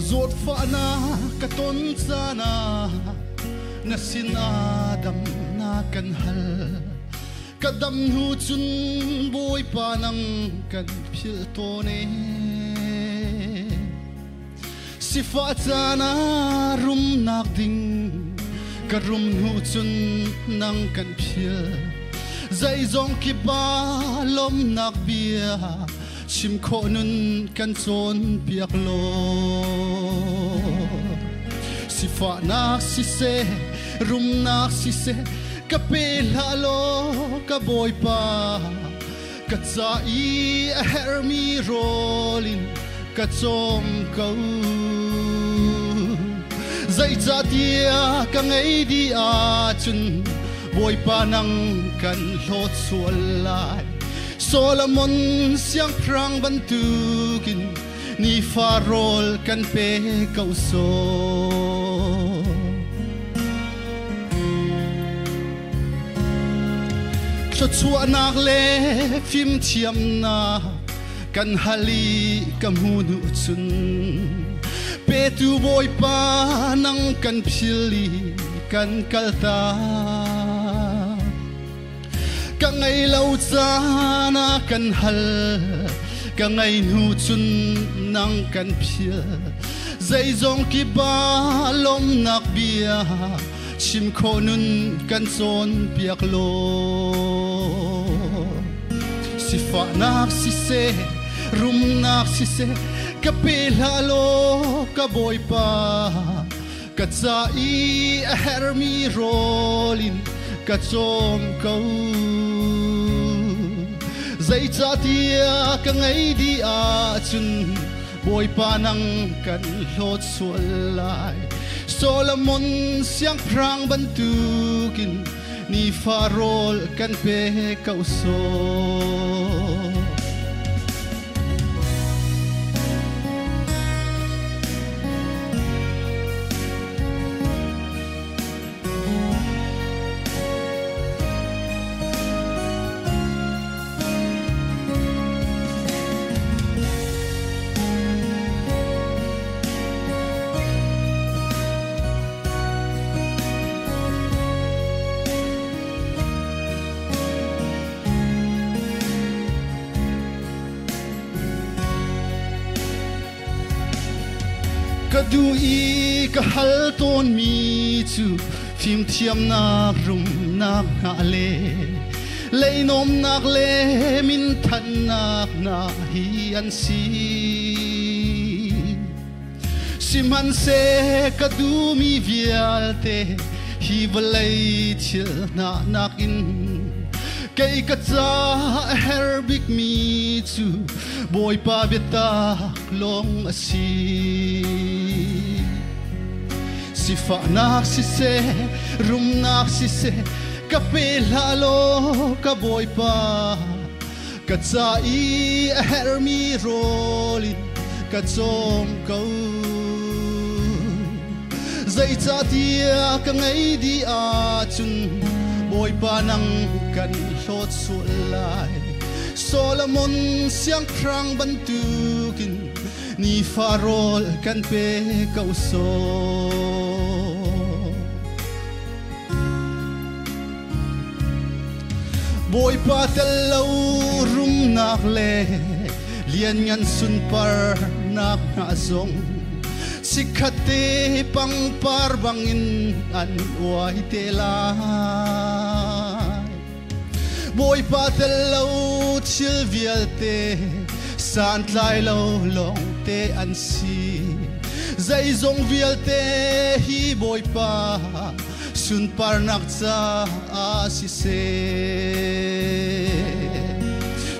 zot fa na katon sana na sin Adam na kan hal kadam hu chun boy pa nang kan phil to ne si fa chana rum nak ding ka rum hu chun nang kan phil zai zong ki ba lom nak bia chim kho nun kan chon piak lo si fa nak si se rum nak si se ka pe la lo ka boy pa ka cha I her mi rolin ka chom kau zai cha tia ka ngai di a chun boy pa nang kan lot sual lai Solomon siang prang bantukin ni farol kan pe kau so cho chua nak le phim thiam na kan hali kam hu nu chun pe tu boy pa nang kan phili kan kalta ka ngai lau chana kan hal ka ngai nu chun nang kan phia zai zong ki ba lom nak bia chim kho nun kan chon piak lo si fa nak si se rum nak si se ka pe la lo ka boy pa ka cha I her mi rolin ka chom kau zai cha tia ka ngai di a chun boy pa nang kan lot sual lai Solomon siang prang bantukin ni farol kan pe kau so du I ka hal ton mi chu phim thiam nak rum nak na le lei nom nak le min than nak na hi an si siman se ka du mi vialte hi valai chil na nak in kai ka cha her big mi chu boy pa beta long asi si fa nak si se rum nak si se ka pe la lo ka boy pa ka cha I her mi rolin ka chom kau zai cha tia ka ngai di a chun boy pa nang kan lot sual lai Solomon siang prang bantukin ni farol kan pe kau so boy pa tel rum nak le lian ngan sun par nak na zong sikhate pang par bangin an wai te la boy pa tel chil vialte san tlai lo long te an si zai zong vialte hi boy pa sun par nak cha a si se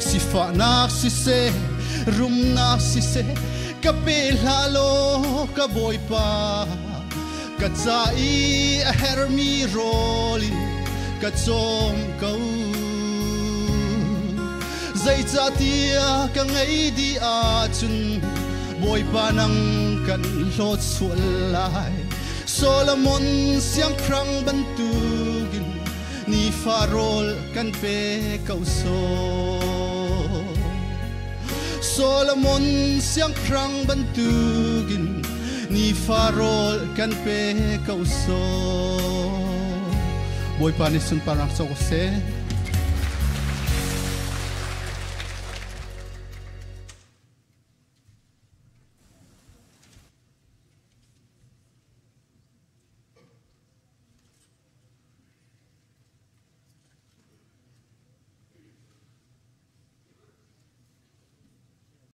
si fa nak si se rum nak si se ka pe la lo ka boy pa ka cha I her mi rolin ka chom kau zai cha tia ka ngai di a chun boy pa nang kan lot sual lai Solomon siang prang bantukin ni farol kan pe kau so Solomon siang prang bantukin ni farol kan pe kauso boy panisun parang so se